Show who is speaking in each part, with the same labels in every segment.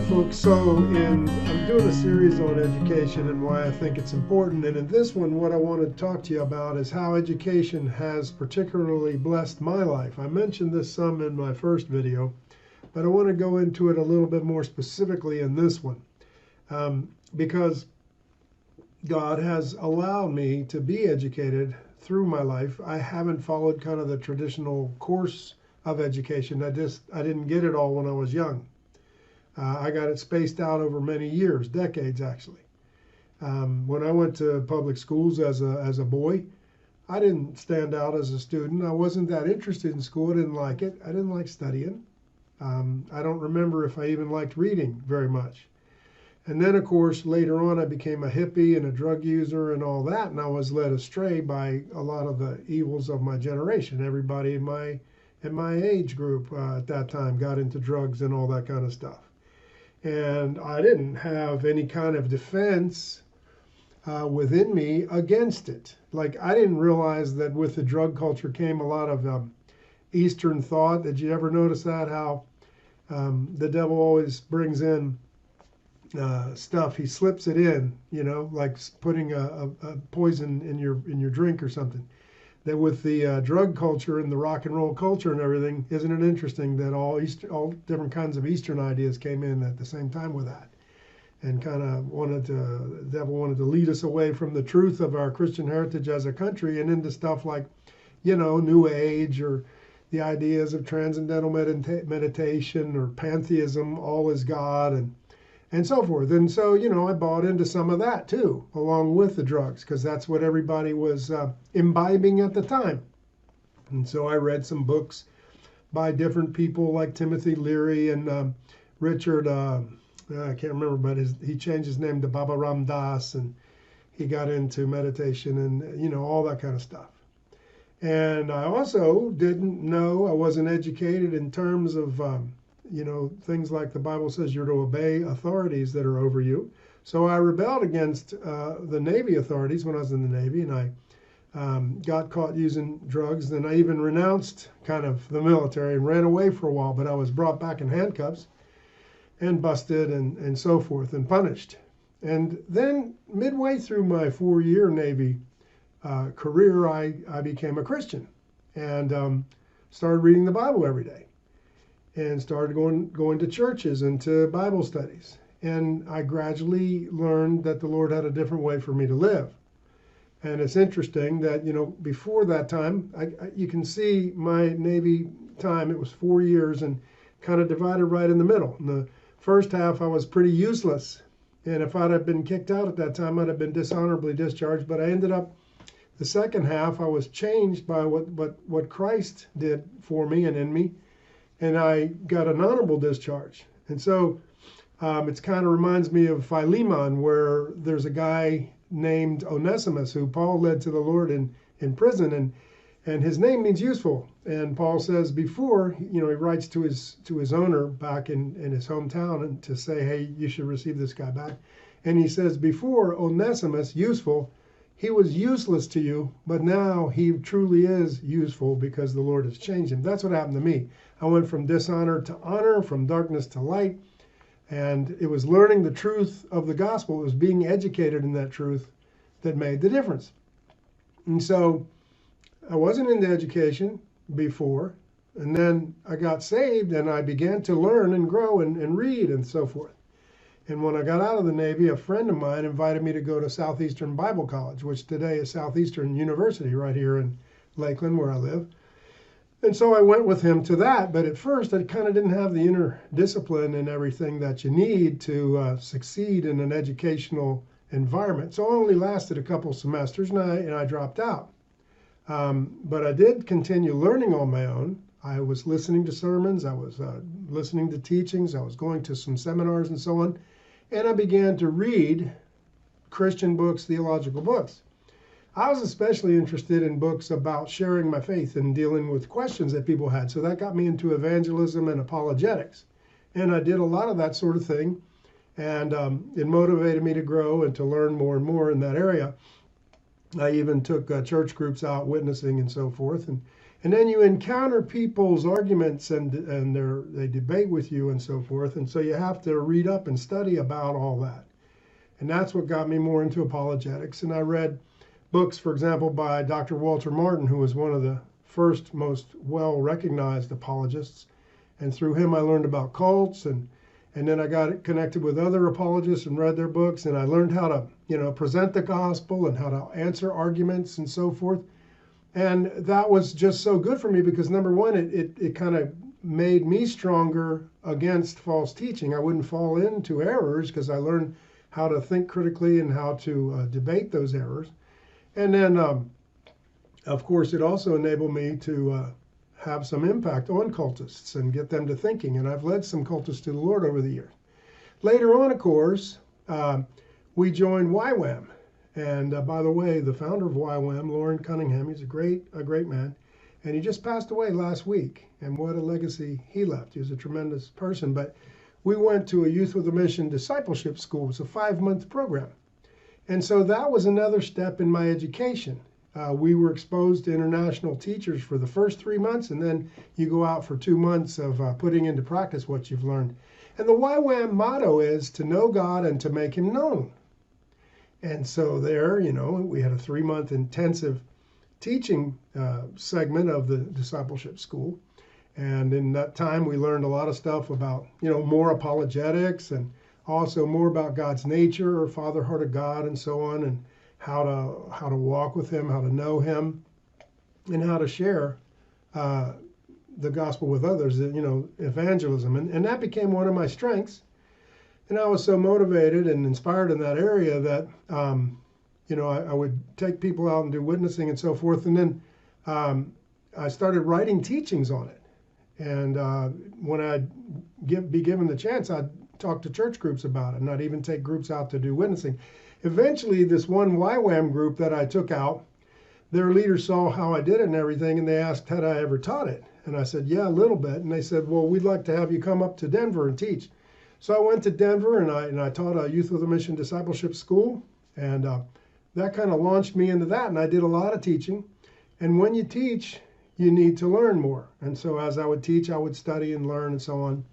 Speaker 1: folks. I'm doing a series on education and why I think it's important. And in this one, what I want to talk to you about is how education has particularly blessed my life. I mentioned this some in my first video, but I want to go into it a little bit more specifically in this one, because God has allowed me to be educated through my life. I haven't followed kind of the traditional course of education. I didn't get it all when I was young. I got it spaced out over many years, decades actually. When I went to public schools as a boy, I didn't stand out as a student. I wasn't that interested in school. I didn't like it. I didn't like studying. I don't remember if I even liked reading very much. And then, of course, later on, I became a hippie and a drug user and all that, and I was led astray by a lot of the evils of my generation. Everybody in my age group at that time got into drugs and all that kind of stuff. And I didn't have any kind of defense within me against it. Like, I didn't realize that with the drug culture came a lot of Eastern thought. Did you ever notice that? How the devil always brings in stuff. He slips it in, like putting a poison in your drink or something. That with the drug culture and the rock and roll culture and everything, isn't it interesting that all different kinds of Eastern ideas came in at the same time with that, and kind of the devil wanted to lead us away from the truth of our Christian heritage as a country and into stuff like, New Age, or the ideas of transcendental meditation or pantheism, all is God, and so forth. And so, I bought into some of that too, along with the drugs, because that's what everybody was imbibing at the time. And so I read some books by different people like Timothy Leary and Richard, I can't remember, but he changed his name to Baba Ram Das, and he got into meditation and, all that kind of stuff. And I also didn't know, I wasn't educated in terms of things like the Bible says you're to obey authorities that are over you. So I rebelled against the Navy authorities when I was in the Navy, and I got caught using drugs. Then I even renounced kind of the military and ran away for a while, but I was brought back in handcuffs and busted and so forth and punished. And then midway through my 4-year Navy career, I became a Christian and started reading the Bible every day, and started going to churches and to Bible studies. And I gradually learned that the Lord had a different way for me to live. And it's interesting that, before that time, you can see my Navy time, it was 4 years and kind of divided right in the middle. In the first half, I was pretty useless. And if I'd have been kicked out at that time, I'd have been dishonorably discharged. But I ended up, the second half, I was changed by what Christ did for me and in me. And I got an honorable discharge. And so it kind of reminds me of Philemon, where there's a guy named Onesimus who Paul led to the Lord in prison, and his name means useful. And Paul says before, he writes to his owner back in his hometown and to say, hey, you should receive this guy back. And he says, before Onesimus, useful, he was useless to you, but now he truly is useful because the Lord has changed him. That's what happened to me. I went from dishonor to honor, from darkness to light, and it was learning the truth of the gospel. It was being educated in that truth that made the difference. And so I wasn't into education before, and then I got saved and I began to learn and grow and read and so forth. And when I got out of the Navy, a friend of mine invited me to go to Southeastern Bible College, which today is Southeastern University right here in Lakeland, where I live. And so I went with him to that, but at first I kind of didn't have the inner discipline and everything that you need to succeed in an educational environment. So I only lasted a couple semesters and I dropped out. But I did continue learning on my own. I was listening to sermons, I was listening to teachings, I was going to some seminars and so on. And I began to read Christian books, theological books. I was especially interested in books about sharing my faith and dealing with questions that people had. So that got me into evangelism and apologetics. And I did a lot of that sort of thing. And it motivated me to grow and to learn more and more in that area. I even took church groups out witnessing and so forth. And then you encounter people's arguments and they debate with you and so forth. And so you have to read up and study about all that. And that's what got me more into apologetics. And I read books, for example, by Dr. Walter Martin, who was one of the first most well-recognized apologists. And through him, I learned about cults, and then I got connected with other apologists and read their books, and I learned how to, present the gospel and how to answer arguments and so forth. And that was just so good for me because number one, it kind of made me stronger against false teaching. I wouldn't fall into errors because I learned how to think critically and how to debate those errors. And then, of course, it also enabled me to have some impact on cultists and get them to thinking. And I've led some cultists to the Lord over the years. Later on, of course, we joined YWAM. And by the way, the founder of YWAM, Loren Cunningham, he's a great man. And he just passed away last week. And what a legacy he left. He was a tremendous person. But we went to a Youth with a Mission discipleship school. It was a 5-month program. And so that was another step in my education. We were exposed to international teachers for the first 3 months, and then you go out for 2 months of putting into practice what you've learned. And the YWAM motto is to know God and to make him known. And so there, we had a 3-month intensive teaching segment of the discipleship school. And in that time, we learned a lot of stuff about, more apologetics and also more about God's nature or Father, Heart of God and so on, and how to walk with him, how to know him, and how to share the gospel with others, evangelism. And that became one of my strengths. And I was so motivated and inspired in that area that, I would take people out and do witnessing and so forth. And then I started writing teachings on it. And when I'd be given the chance, I'd talk to church groups about it, and I'd even take groups out to do witnessing. Eventually, this one YWAM group that I took out, their leaders saw how I did it and everything, and they asked, had I ever taught it? And I said, yeah, a little bit. And they said, well, we'd like to have you come up to Denver and teach. So I went to Denver, and I taught a Youth with a Mission discipleship school, and that kind of launched me into that, and I did a lot of teaching. And when you teach, you need to learn more. And so as I would teach, I would study and learn and so on.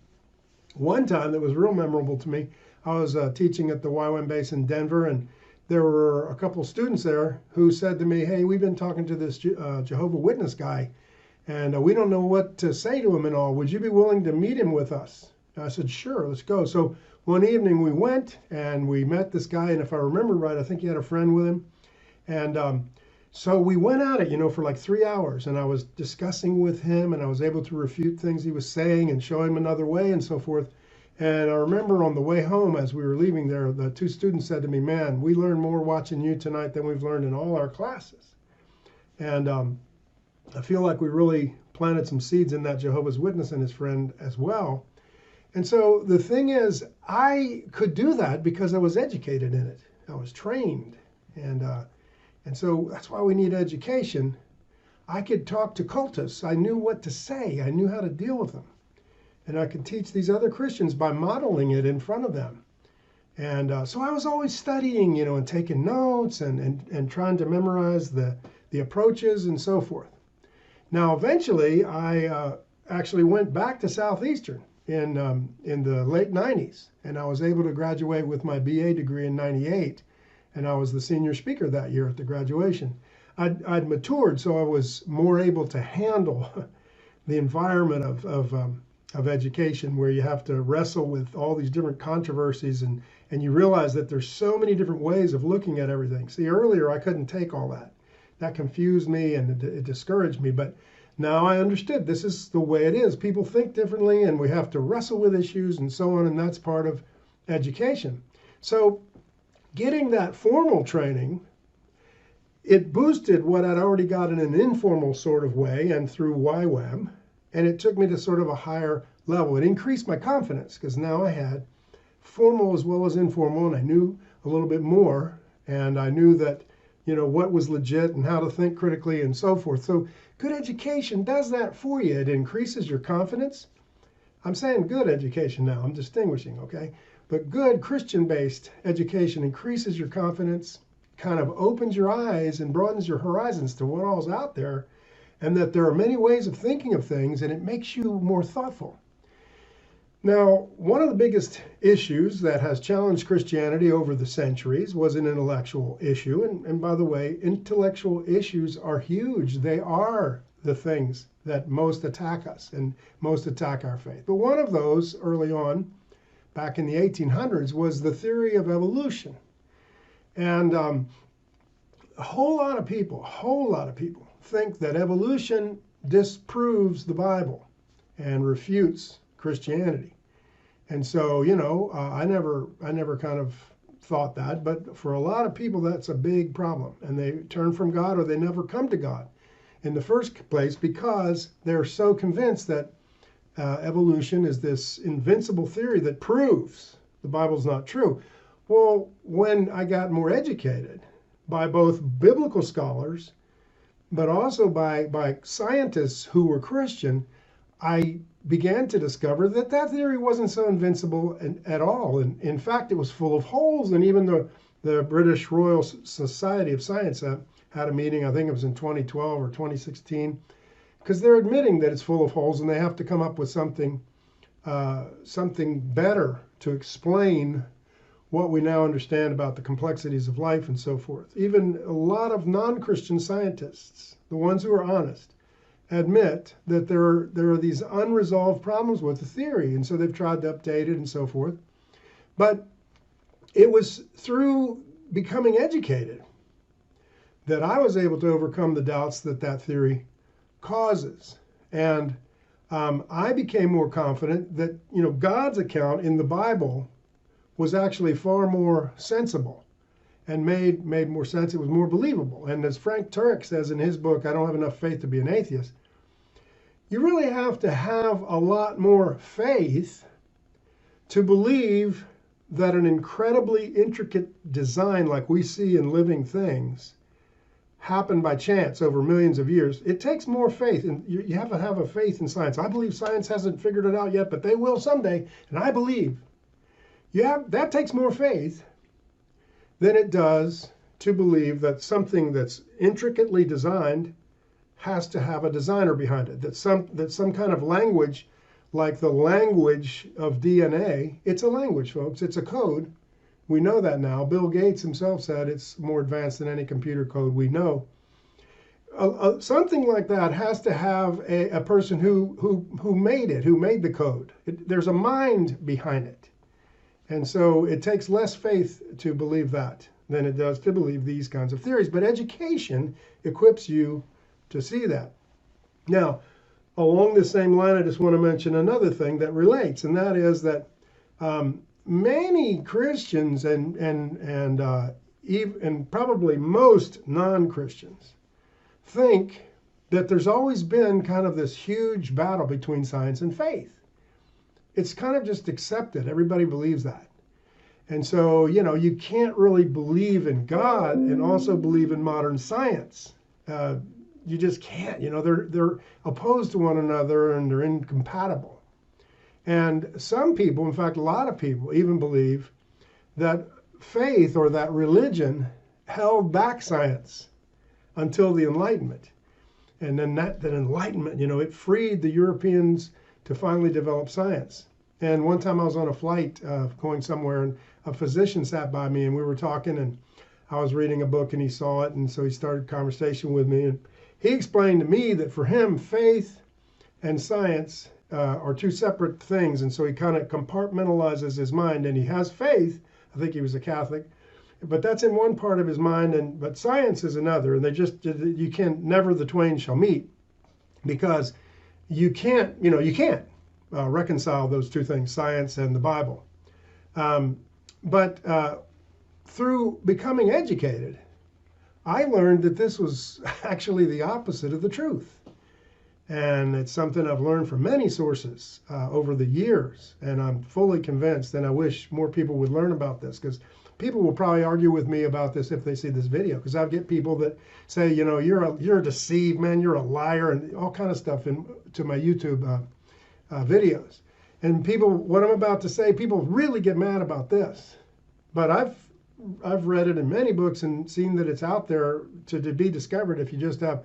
Speaker 1: One time that was real memorable to me, I was teaching at the YWAM base in Denver, and there were a couple of students there who said to me, hey, we've been talking to this Jehovah Witness guy, and we don't know what to say to him and all. Would you be willing to meet him with us? And I said, sure, let's go. So one evening we went, and we met this guy, and if I remember right, I think he had a friend with him. And so we went at it, for like 3 hours, and I was discussing with him, and I was able to refute things he was saying and show him another way and so forth. And I remember on the way home, as we were leaving there, the two students said to me, man, we learned more watching you tonight than we've learned in all our classes. And I feel like we really planted some seeds in that Jehovah's Witness and his friend as well. And so the thing is, I could do that because I was educated in it. I was trained. And so that's why we need education. I could talk to cultists. I knew what to say. I knew how to deal with them. And I could teach these other Christians by modeling it in front of them. And so I was always studying, and taking notes and trying to memorize the approaches and so forth. Now, eventually, I actually went back to Southeastern in the late 90s. And I was able to graduate with my BA degree in 98. And I was the senior speaker that year at the graduation. I'd matured, so I was more able to handle the environment of education, where you have to wrestle with all these different controversies, and you realize that there's so many different ways of looking at everything. See, earlier I couldn't take all that. That confused me and it discouraged me, but now I understood this is the way it is. People think differently, and we have to wrestle with issues and so on, and that's part of education. So getting that formal training, it boosted what I'd already got in an informal sort of way and through YWAM, and it took me to sort of a higher level. It increased my confidence because now I had formal as well as informal, and I knew a little bit more, and I knew that, what was legit and how to think critically and so forth. So good education does that for you. It increases your confidence. I'm saying good education now. I'm distinguishing, okay? But good Christian-based education increases your confidence, kind of opens your eyes and broadens your horizons to what all's out there, and that there are many ways of thinking of things, and it makes you more thoughtful. Now, one of the biggest issues that has challenged Christianity over the centuries was an intellectual issue. And by the way, intellectual issues are huge. They are the things that most attack us and most attack our faith. But one of those early on, back in the 1800s, was the theory of evolution. And a whole lot of people think that evolution disproves the Bible and refutes Christianity. And so, I never kind of thought that, but for a lot of people, that's a big problem. And they turn from God, or they never come to God in the first place, because they're so convinced that evolution is this invincible theory that proves the Bible's not true. Well, when I got more educated by both biblical scholars, but also by scientists who were Christian, I began to discover that theory wasn't so invincible at all. And in fact, it was full of holes. And even the British Royal Society of Science had a meeting, I think it was in 2012 or 2016, because they're admitting that it's full of holes, and they have to come up with something better to explain what we now understand about the complexities of life and so forth. Even a lot of non-Christian scientists, the ones who are honest, admit that there are these unresolved problems with the theory, and so they've tried to update it and so forth. But it was through becoming educated that I was able to overcome the doubts that theory causes. And I became more confident that God's account in the Bible was actually far more sensible and made more sense. It was more believable. And as Frank Turek says in his book, I Don't Have Enough Faith to Be an Atheist, you really have to have a lot more faith to believe that an incredibly intricate design like we see in living things happened by chance over millions of years. It takes more faith, and you have to have a faith in science. I believe science hasn't figured it out yet, but they will someday, and I believe. That takes more faith than it does to believe that something that's intricately designed has to have a designer behind it. That some kind of language, like the language of DNA, it's a language, folks. It's a code. We know that now. Bill Gates himself said it's more advanced than any computer code we know. Something like that has to have a person who made it, who made the code. There's a mind behind it. And so it takes less faith to believe that than it does to believe these kinds of theories. But education equips you to see that. Now, along the same line, I just want to mention another thing that relates, and that is that many Christians and probably most non-Christians think that there's always been kind of this huge battle between science and faith. It's kind of just accepted. Everybody believes that. And so, you can't really believe in God and also believe in modern science. You just can't. They're opposed to one another, and they're incompatible. And some people, in fact, a lot of people even believe that faith or that religion held back science until the Enlightenment. And then that Enlightenment, it freed the Europeans to finally develop science. And one time I was on a flight going somewhere, and a physician sat by me, and we were talking, and I was reading a book, and he saw it, and so he started a conversation with me. And he explained to me that for him, faith and science are two separate things. And so he kind of compartmentalizes his mind, and he has faith. I think he was a Catholic, but that's in one part of his mind, but science is another. And you can't, never the twain shall meet, because you can't reconcile those two things, science and the Bible. But through becoming educated, I learned that this was actually the opposite of the truth. And it's something I've learned from many sources over the years. And I'm fully convinced, and I wish more people would learn about this, because people will probably argue with me about this if they see this video, because I get people that say, you're a deceived man, you're a liar, and all kind of stuff to my YouTube videos. And what I'm about to say, people really get mad about this. But I've I've read it in many books and seen that it's out there to be discovered if you just have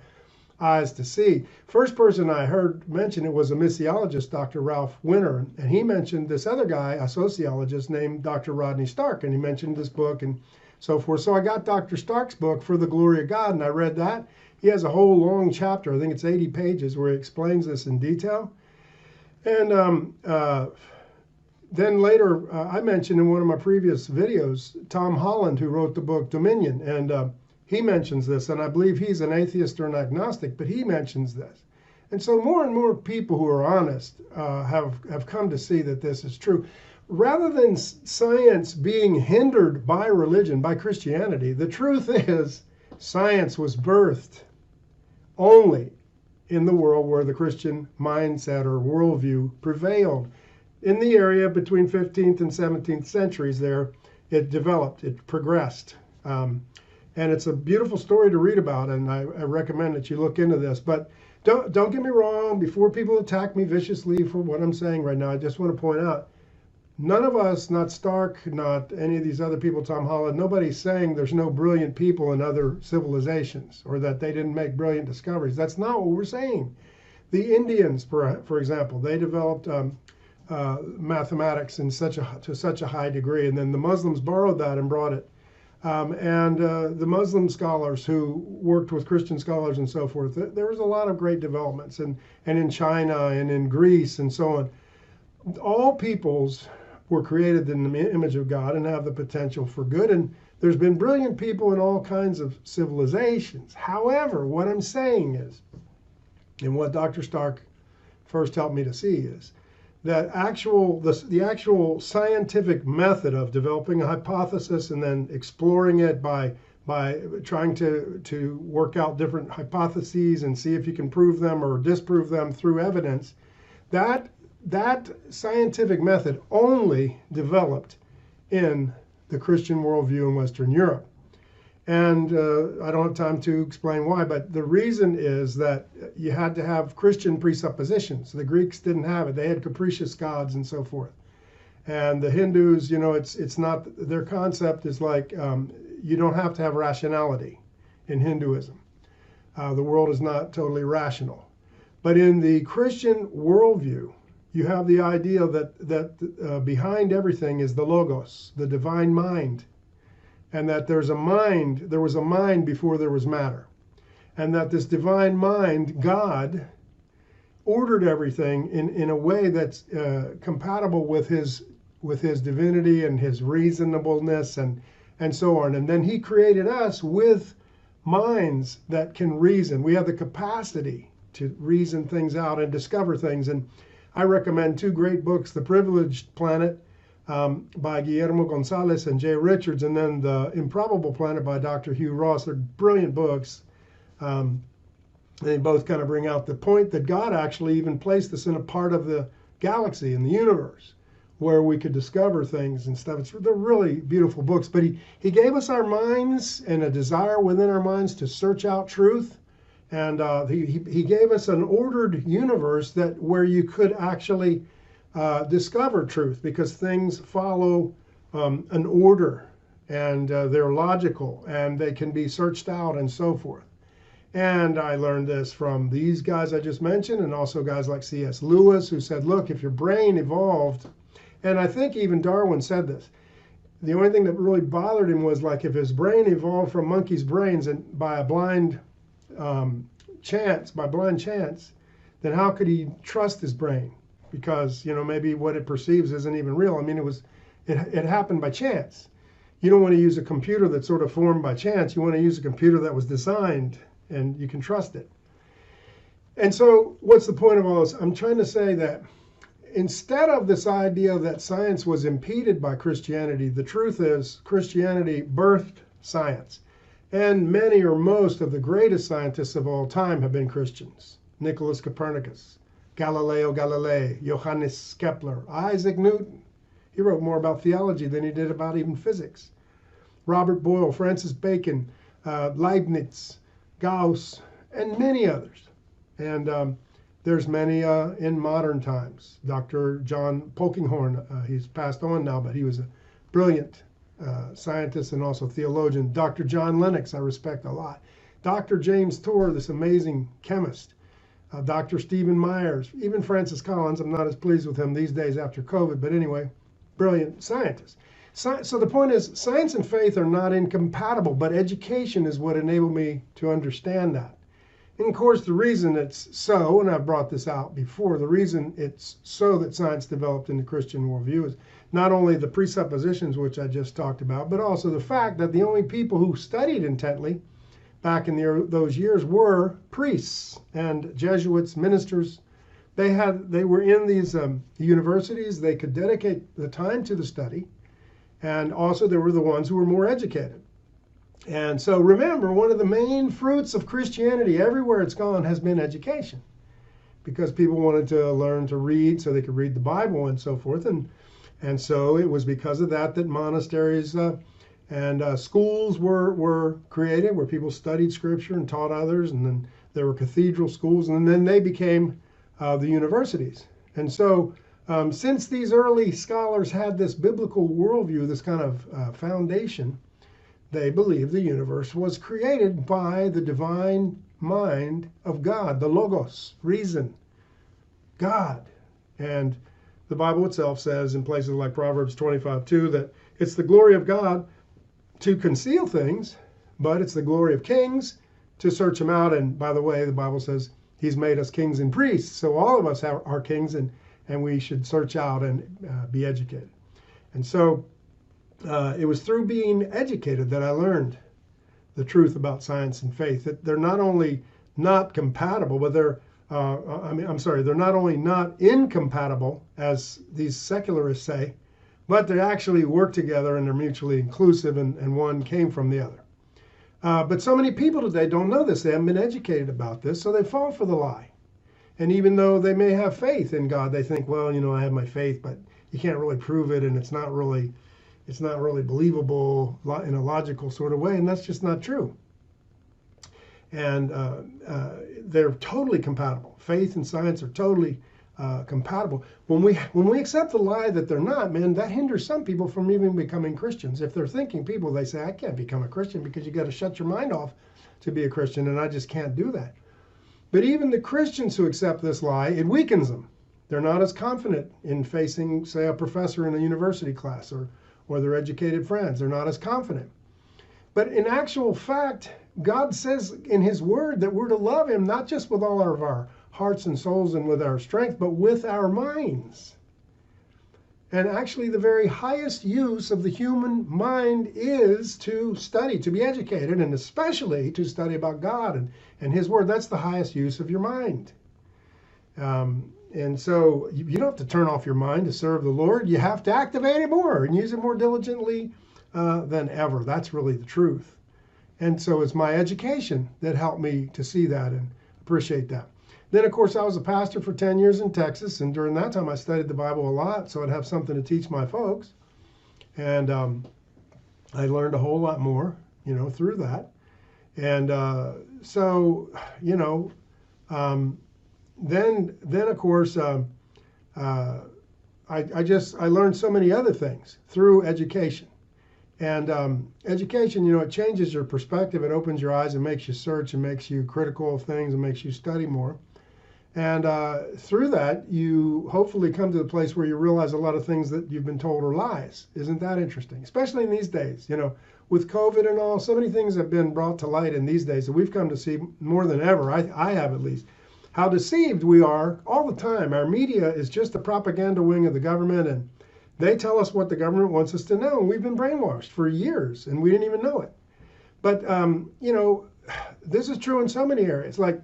Speaker 1: eyes to see. First person I heard mention it was a missiologist, Dr. Ralph Winter, and he mentioned this other guy, a sociologist named Dr. Rodney Stark, and he mentioned this book and so forth. So I got Dr. Stark's book, For the Glory of God, and I read that. He has a whole long chapter, I think it's 80 pages, where he explains this in detail. And then later, I mentioned in one of my previous videos, Tom Holland, who wrote the book Dominion, and he mentions this, and I believe he's an atheist or an agnostic, but he mentions this. And so more and more people who are honest have come to see that this is true. Rather than science being hindered by religion, by Christianity, the truth is science was birthed only in the world where the Christian mindset or worldview prevailed. In the area between 15th and 17th centuries there, it developed, it progressed. And it's a beautiful story to read about, and I recommend that you look into this. But don't get me wrong, before people attack me viciously for what I'm saying right now, I just want to point out, none of us, not Stark, not any of these other people, Tom Holland, nobody's saying there's no brilliant people in other civilizations or that they didn't make brilliant discoveries. That's not what we're saying. The Indians, for example, they developed mathematics to such a high degree, and then the Muslims borrowed that and brought it. The Muslim scholars who worked with Christian scholars and so forth, there was a lot of great developments, and in China and in Greece and so on. All peoples were created in the image of God and have the potential for good, and there's been brilliant people in all kinds of civilizations. However, what I'm saying is, and what Dr. Stark first helped me to see is, that the actual scientific method of developing a hypothesis and then exploring it by trying to work out different hypotheses and see if you can prove them or disprove them through evidence, that scientific method only developed in the Christian worldview in Western Europe. And I don't have time to explain why, but the reason is that you had to have Christian presuppositions. The Greeks didn't have it. They had capricious gods and so forth. And the Hindus, it's not, their concept is like, you don't have to have rationality in Hinduism. The world is not totally rational. But in the Christian worldview, you have the idea that behind everything is the Logos, the divine mind. And that there was a mind before there was matter. And that this divine mind, God, ordered everything in a way that's compatible with his divinity and his reasonableness and so on. And then he created us with minds that can reason. We have the capacity to reason things out and discover things. And I recommend two great books, The Privileged Planet, by Guillermo Gonzalez and Jay Richards, and then The Improbable Planet by Dr. Hugh Ross. They're brilliant books. They both kind of bring out the point that God actually even placed us in a part of the galaxy, in the universe, where we could discover things and stuff. They're really beautiful books, but he gave us our minds and a desire within our minds to search out truth. And he gave us an ordered universe where you could actually discover truth, because things follow an order, and they're logical, and they can be searched out and so forth. And I learned this from these guys I just mentioned, and also guys like C.S. Lewis, who said, look, if your brain evolved, and I think even Darwin said this, the only thing that really bothered him was like if his brain evolved from monkeys' brains and by a blind chance, then how could he trust his brain? Because, maybe what it perceives isn't even real. I mean, it happened by chance. You don't want to use a computer that's sort of formed by chance. You want to use a computer that was designed and you can trust it. And so what's the point of all this? I'm trying to say that instead of this idea that science was impeded by Christianity, the truth is Christianity birthed science. And many or most of the greatest scientists of all time have been Christians. Nicholas Copernicus, Galileo Galilei, Johannes Kepler, Isaac Newton. He wrote more about theology than he did about even physics. Robert Boyle, Francis Bacon, Leibniz, Gauss, and many others. And there's many in modern times. Dr. John Polkinghorne, he's passed on now, but he was a brilliant scientist and also theologian. Dr. John Lennox, I respect a lot. Dr. James Tour, this amazing chemist. Dr. Stephen Myers, even Francis Collins. I'm not as pleased with him these days after COVID, but anyway, brilliant scientist. So the point is, science and faith are not incompatible, but education is what enabled me to understand that. And of course, the reason it's so, and I've brought this out before, the reason it's so that science developed in the Christian worldview is not only the presuppositions which I just talked about, but also the fact that the only people who studied intently back in those years were priests and Jesuits, ministers. They were in these universities. They could dedicate the time to the study, and also they were the ones who were more educated. And so remember, one of the main fruits of Christianity everywhere it's gone has been education, because people wanted to learn to read so they could read the Bible and so forth. And so it was because of that that monasteries and schools were created where people studied scripture and taught others. And then there were cathedral schools, and then they became the universities. And so since these early scholars had this biblical worldview, this kind of foundation, they believed the universe was created by the divine mind of God, the Logos, reason, God. And the Bible itself says in places like Proverbs 25:2 that it's the glory of God to conceal things, but it's the glory of kings to search them out. And by the way, the Bible says he's made us kings and priests. So all of us are kings, and we should search out and be educated. And so it was through being educated that I learned the truth about science and faith, that they're not only not compatible, but they're not only not incompatible, as these secularists say, but they actually work together and they're mutually inclusive, and one came from the other. But so many people today don't know this. They haven't been educated about this, so they fall for the lie. And even though they may have faith in God, they think, well, I have my faith, but you can't really prove it, and it's not really believable in a logical sort of way, and that's just not true. And they're totally compatible. Faith and science are totally compatible. When we accept the lie that they're not, man, that hinders some people from even becoming Christians. If they're thinking people, they say, I can't become a Christian because you got to shut your mind off to be a Christian, and I just can't do that. But even the Christians who accept this lie, it weakens them. They're not as confident in facing, say, a professor in a university class or their educated friends. They're not as confident. But in actual fact, God says in his word that we're to love him not just with all of our hearts and souls and with our strength, but with our minds. And actually the very highest use of the human mind is to study, to be educated, and especially to study about God and his word. That's the highest use of your mind. And so you don't have to turn off your mind to serve the Lord. You have to activate it more and use it more diligently than ever. That's really the truth. And so it's my education that helped me to see that and appreciate that. Then, of course, I was a pastor for 10 years in Texas, and during that time I studied the Bible a lot, so I'd have something to teach my folks. And I learned a whole lot more, through that. And then of course, I learned so many other things through education. And education, it changes your perspective. It opens your eyes and makes you search and makes you critical of things and makes you study more. And through that, you hopefully come to the place where you realize a lot of things that you've been told are lies. Isn't that interesting? Especially in these days, with COVID and all, so many things have been brought to light in these days that we've come to see more than ever, I have at least, how deceived we are all the time. Our media is just the propaganda wing of the government, and they tell us what the government wants us to know. And we've been brainwashed for years, and we didn't even know it. But, this is true in so many areas. Like,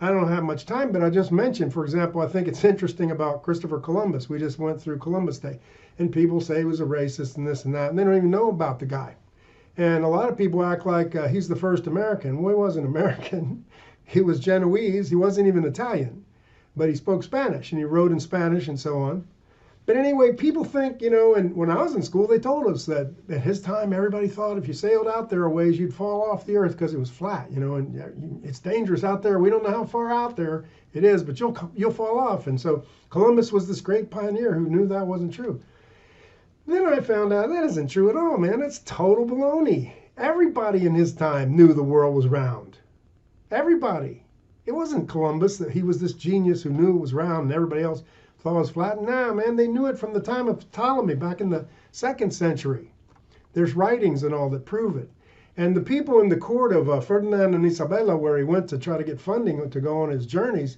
Speaker 1: I don't have much time, but I just mentioned, for example, I think it's interesting about Christopher Columbus. We just went through Columbus Day, and people say he was a racist and this and that, and they don't even know about the guy. And a lot of people act like he's the first American. Well, he wasn't American. He was Genoese. He wasn't even Italian, but he spoke Spanish, and he wrote in Spanish and so on. But anyway, people think, and when I was in school, they told us that at his time, everybody thought if you sailed out there a ways, you'd fall off the earth because it was flat, and it's dangerous out there. We don't know how far out there it is, but you'll fall off. And so Columbus was this great pioneer who knew that wasn't true. Then I found out that isn't true at all, man. It's total baloney. Everybody in his time knew the world was round. Everybody. It wasn't Columbus that he was this genius who knew it was round and everybody else thought it was flat. Nah, man, they knew it from the time of Ptolemy back in the 2nd century. There's writings and all that prove it. And the people in the court of Ferdinand and Isabella, where he went to try to get funding to go on his journeys,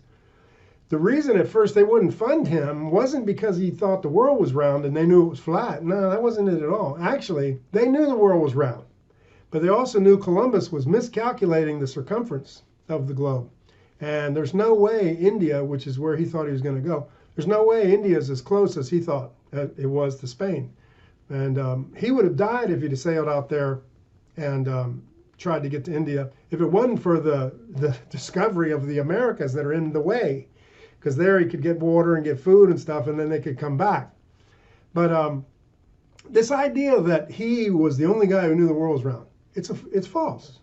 Speaker 1: the reason at first they wouldn't fund him wasn't because he thought the world was round and they knew it was flat. No, that wasn't it at all. Actually, they knew the world was round, but they also knew Columbus was miscalculating the circumference of the globe. And there's no way India, which is where he thought he was going to go, there's no way India is as close as he thought it was to Spain. And he would have died if he'd sailed out there and tried to get to India if it wasn't for the discovery of the Americas that are in the way. Because there he could get water and get food and stuff, and then they could come back. But this idea that he was the only guy who knew the world was round, it's false.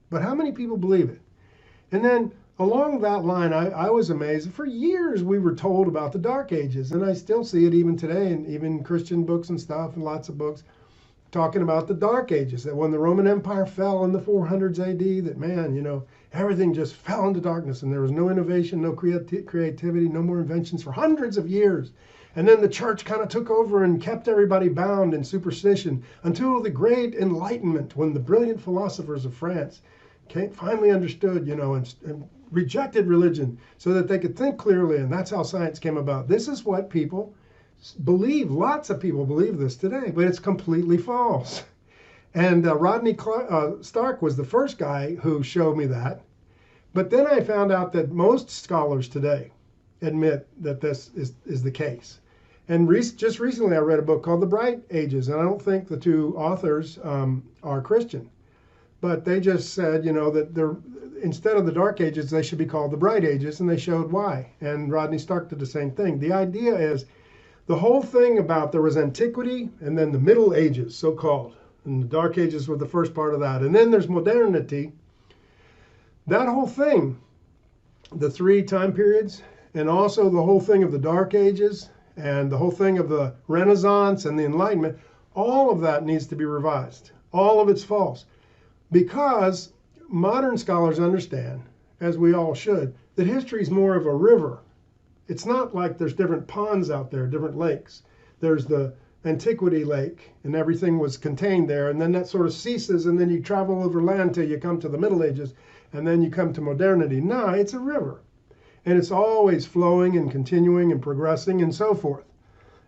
Speaker 1: But how many people believe it? And then along that line, I was amazed. For years, we were told about the Dark Ages, and I still see it even today, and even Christian books and stuff, and lots of books talking about the Dark Ages, that when the Roman Empire fell in the 400s AD, that, man, you know, everything just fell into darkness, and there was no innovation, no creativity, no more inventions for hundreds of years. And then the church kind of took over and kept everybody bound in superstition until the Great Enlightenment, when the brilliant philosophers of France finally understood, you know, and rejected religion so that they could think clearly, and that's how science came about. This is what people believe. Lots of people believe this today, but it's completely false. And Rodney Stark was the first guy who showed me that. But then I found out that most scholars today admit that this is the case. And just recently I read a book called The Bright Ages, and I don't think the two authors are Christian. But they just said, you know, that instead of the Dark Ages, they should be called the Bright Ages, and they showed why. And Rodney Stark did the same thing. The idea is the whole thing about there was antiquity and then the Middle Ages, so-called. And the Dark Ages were the first part of that. And then there's modernity. That whole thing, the 3 time periods, and also the whole thing of the Dark Ages, and the whole thing of the Renaissance and the Enlightenment, all of that needs to be revised. All of it's false. Because modern scholars understand, as we all should, that history is more of a river. It's not like there's different ponds out there, different lakes. There's the Antiquity Lake, and everything was contained there, and then that sort of ceases, and then you travel over land till you come to the Middle Ages, and then you come to modernity. No, it's a river, and it's always flowing and continuing and progressing and so forth.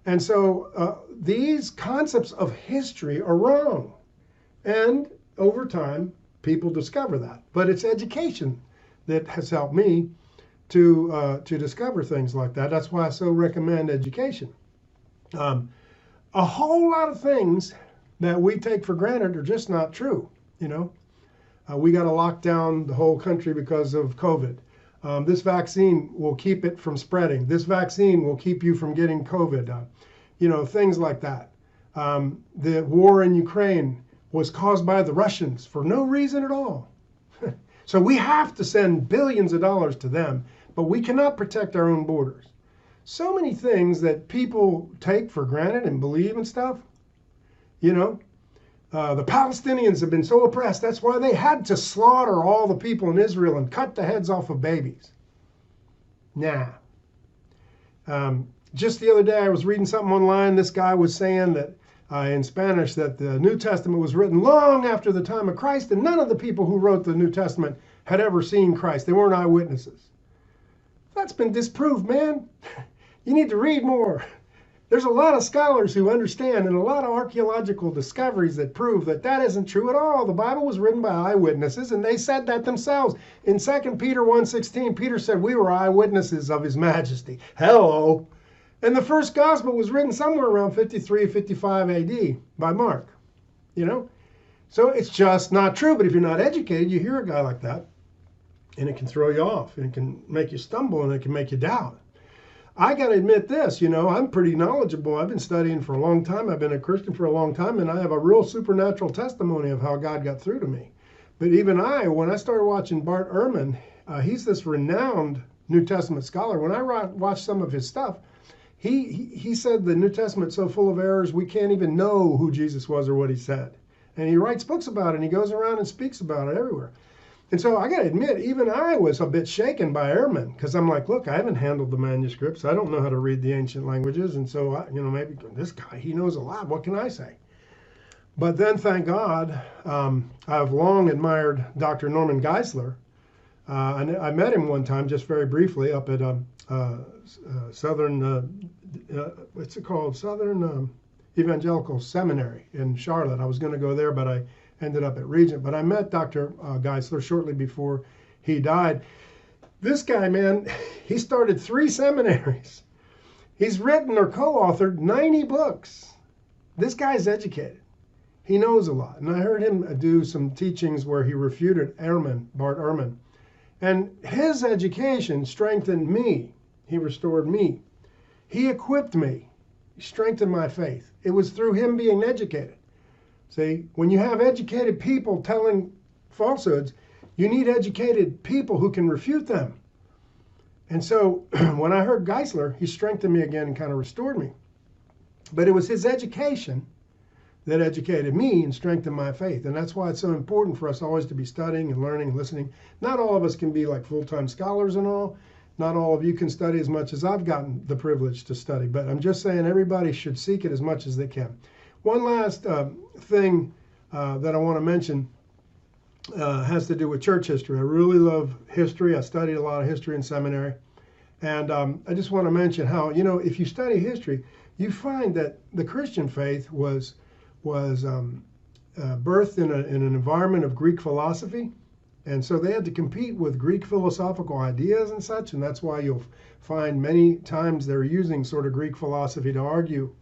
Speaker 1: And so these concepts of history are wrong, and over time, people discover that. But it's education that has helped me to discover things like that. That's why I so recommend education. A whole lot of things that we take for granted are just not true. You know, we got to lock down the whole country because of COVID. This vaccine will keep it from spreading. This vaccine will keep you from getting COVID. You know, things like that. The war in Ukraine was caused by the Russians for no reason at all. So we have to send billions of dollars to them, but we cannot protect our own borders. So many things that people take for granted and believe and stuff. You know, the Palestinians have been so oppressed. That's why they had to slaughter all the people in Israel and cut the heads off of babies. Nah. Just the other day, I was reading something online. This guy was saying that in Spanish that the New Testament was written long after the time of Christ, and none of the people who wrote the New Testament had ever seen Christ. They weren't eyewitnesses. That's been disproved, man. You need to read more. There's a lot of scholars who understand and a lot of archaeological discoveries that prove that that isn't true at all. The Bible was written by eyewitnesses, and they said that themselves. In 2 Peter 1:16, Peter said we were eyewitnesses of his majesty. Hello. And the first gospel was written somewhere around 53, 55 AD by Mark. You know? So it's just not true. But if you're not educated, you hear a guy like that, and it can throw you off, and it can make you stumble, and it can make you doubt. I got to admit this, you know, I'm pretty knowledgeable. I've been studying for a long time. I've been a Christian for a long time, and I have a real supernatural testimony of how God got through to me. But even when I started watching Bart Ehrman, he's this renowned New Testament scholar. When I watched some of his stuff, He said the New Testament's so full of errors, we can't even know who Jesus was or what he said. And he writes books about it, and he goes around and speaks about it everywhere. And so I got to admit, even I was a bit shaken by Ehrman, because I'm like, look, I haven't handled the manuscripts. I don't know how to read the ancient languages. And so, maybe this guy, he knows a lot. What can I say? But then, thank God, I've long admired Dr. Norman Geisler. And I met him one time, just very briefly, up at Southern, what's it called? Southern Evangelical Seminary in Charlotte. I was going to go there, but I ended up at Regent. But I met Dr. Geisler shortly before he died. This guy, man, he started 3 seminaries. He's written or co-authored 90 books. This guy's educated. He knows a lot. And I heard him do some teachings where he refuted Bart Ehrman. And his education strengthened me. He restored me. He equipped me. He strengthened my faith. It was through him being educated. See, when you have educated people telling falsehoods, you need educated people who can refute them. And so when I heard Geisler, he strengthened me again and kind of restored me. But it was his education that educated me and strengthened my faith. And that's why it's so important for us always to be studying and learning and listening. Not all of us can be like full-time scholars and all. Not all of you can study as much as I've gotten the privilege to study. But I'm just saying everybody should seek it as much as they can. One last thing that I want to mention has to do with church history. I really love history. I studied a lot of history in seminary. And I just want to mention how, if you study history, you find that the Christian faith was birthed in an environment of Greek philosophy. And so they had to compete with Greek philosophical ideas and such. And that's why you'll find many times they're using sort of Greek philosophy to argue.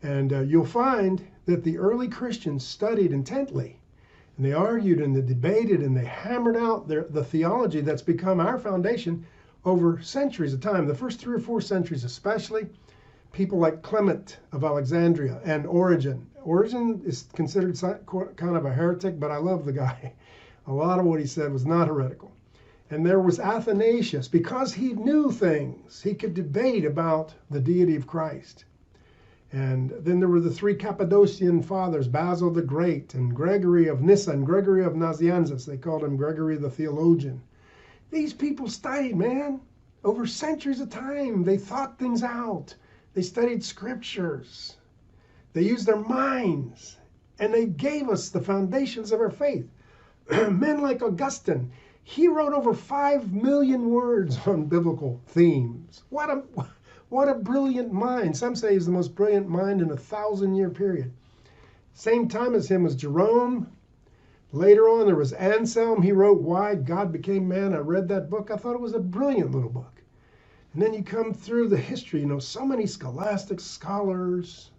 Speaker 1: And you'll find that the early Christians studied intently. And they argued and they debated and they hammered out the theology that's become our foundation over centuries of time. The first 3 or 4 centuries especially, people like Clement of Alexandria and Origen. Origen is considered kind of a heretic, but I love the guy. A lot of what he said was not heretical. And there was Athanasius. Because he knew things, he could debate about the deity of Christ. And then there were the 3 Cappadocian fathers, Basil the Great and Gregory of Nyssa and Gregory of Nazianzus. They called him Gregory the Theologian. These people studied, man, over centuries of time. They thought things out. They studied scriptures. They used their minds. And they gave us the foundations of our faith. Men like Augustine, he wrote over 5 million words on biblical themes. What a brilliant mind. Some say he's the most brilliant mind in a 1,000-year period. Same time as him was Jerome. Later on, there was Anselm. He wrote Why God Became Man. I read that book. I thought it was a brilliant little book. And then you come through the history, so many scholastic scholars,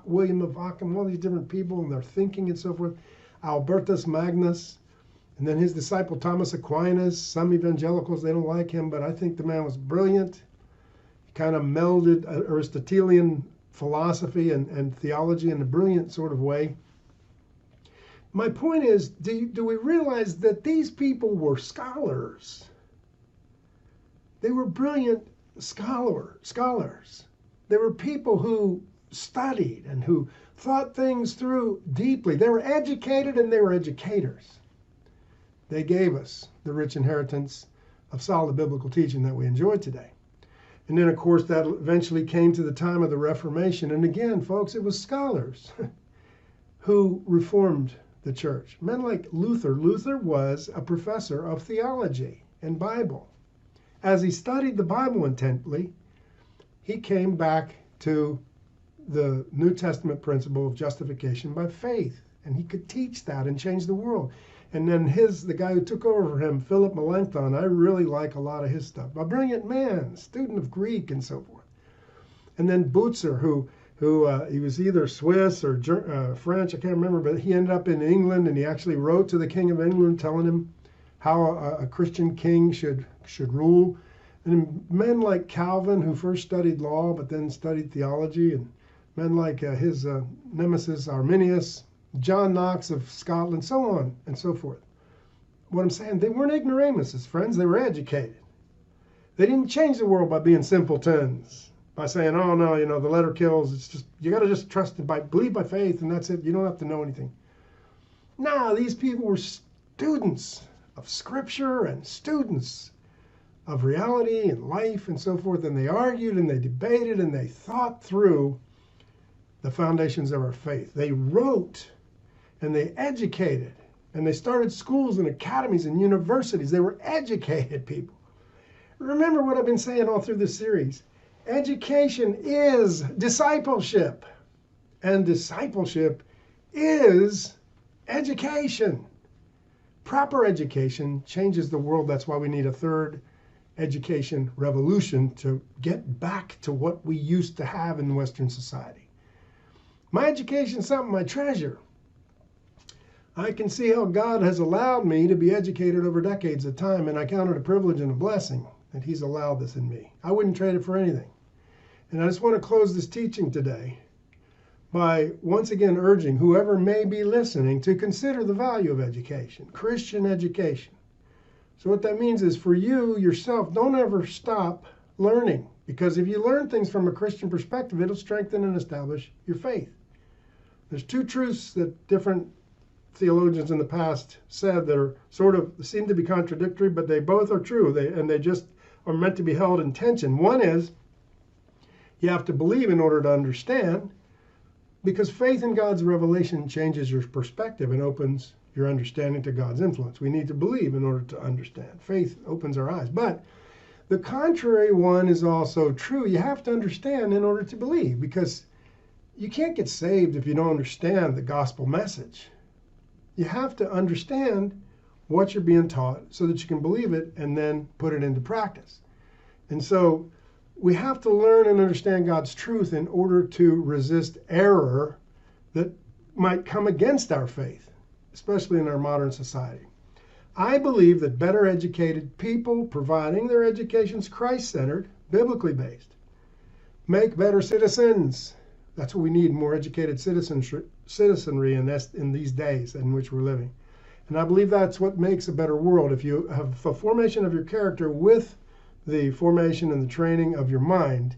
Speaker 1: William of Ockham, all these different people and their thinking and so forth. Albertus Magnus, and then his disciple Thomas Aquinas. Some evangelicals, they don't like him, but I think the man was brilliant. He kind of melded Aristotelian philosophy and theology in a brilliant sort of way. My point is, do we realize that these people were scholars? They were brilliant scholars. They were people who studied and who thought things through deeply. They were educated and they were educators. They gave us the rich inheritance of solid biblical teaching that we enjoy today. And then, of course, that eventually came to the time of the Reformation. And again, folks, it was scholars who reformed the church. Men like Luther. Luther was a professor of theology and Bible. As he studied the Bible intently, he came back to the New Testament principle of justification by faith. And he could teach that and change the world. And then the guy who took over for him, Philip Melanchthon, I really like a lot of his stuff. A brilliant man, student of Greek and so forth. And then Butzer, who he was either Swiss or French, I can't remember, but he ended up in England and he actually wrote to the King of England telling him how a Christian king should rule. And men like Calvin, who first studied law but then studied theology, and men like his nemesis Arminius, John Knox of Scotland, so on and so forth. What I'm saying, they weren't ignoramuses, friends. They were educated. They didn't change the world by being simpletons, by saying, oh no, the letter kills. It's just, you got to just trust it believe by faith, and that's it. You don't have to know anything. No, these people were students of Scripture and students of reality and life and so forth, and they argued and they debated and they thought through the foundations of our faith. They wrote and they educated, and they started schools and academies and universities. They were educated people. Remember what I've been saying all through this series. Education is discipleship, and discipleship is education. Proper education changes the world. That's why we need a third education revolution to get back to what we used to have in Western society. My education is something I treasure. I can see how God has allowed me to be educated over decades of time, and I count it a privilege and a blessing that He's allowed this in me. I wouldn't trade it for anything. And I just want to close this teaching today by once again urging whoever may be listening to consider the value of education, Christian education. So what that means is, for you yourself, don't ever stop learning, because if you learn things from a Christian perspective, it'll strengthen and establish your faith. There's two truths that different theologians in the past said that are sort of seem to be contradictory, but they both are true. They just are meant to be held in tension. One is, you have to believe in order to understand, because faith in God's revelation changes your perspective and opens your understanding to God's influence. We need to believe in order to understand. Faith opens our eyes. But the contrary one is also true. You have to understand in order to believe, because you can't get saved if you don't understand the gospel message. You have to understand what you're being taught so that you can believe it and then put it into practice. And so we have to learn and understand God's truth in order to resist error that might come against our faith, especially in our modern society. I believe that better educated people, providing their education's Christ-centered, biblically based, make better citizens. That's what we need, more educated citizenry in these days in which we're living. And I believe that's what makes a better world. If you have a formation of your character with the formation and the training of your mind,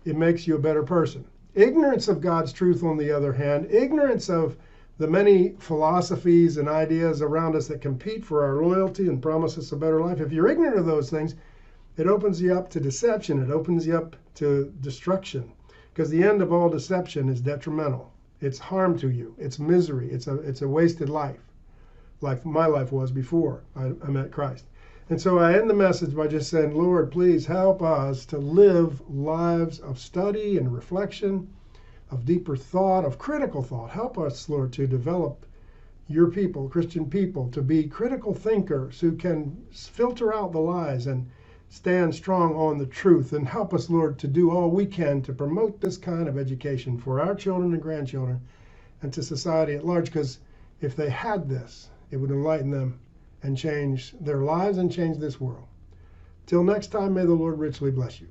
Speaker 1: it makes you a better person. Ignorance of God's truth, on the other hand, ignorance of the many philosophies and ideas around us that compete for our loyalty and promise us a better life, if you're ignorant of those things, it opens you up to deception. It opens you up to destruction. Because the end of all deception is detrimental. It's harm to you. It's misery. It's a wasted life, like my life was before I met Christ. And so I end the message by just saying, Lord, please help us to live lives of study and reflection, of deeper thought, of critical thought. Help us, Lord, to develop your people, Christian people, to be critical thinkers who can filter out the lies and stand strong on the truth. And help us, Lord, to do all we can to promote this kind of education for our children and grandchildren and to society at large, because if they had this, it would enlighten them and change their lives and change this world. Till next time, may the Lord richly bless you.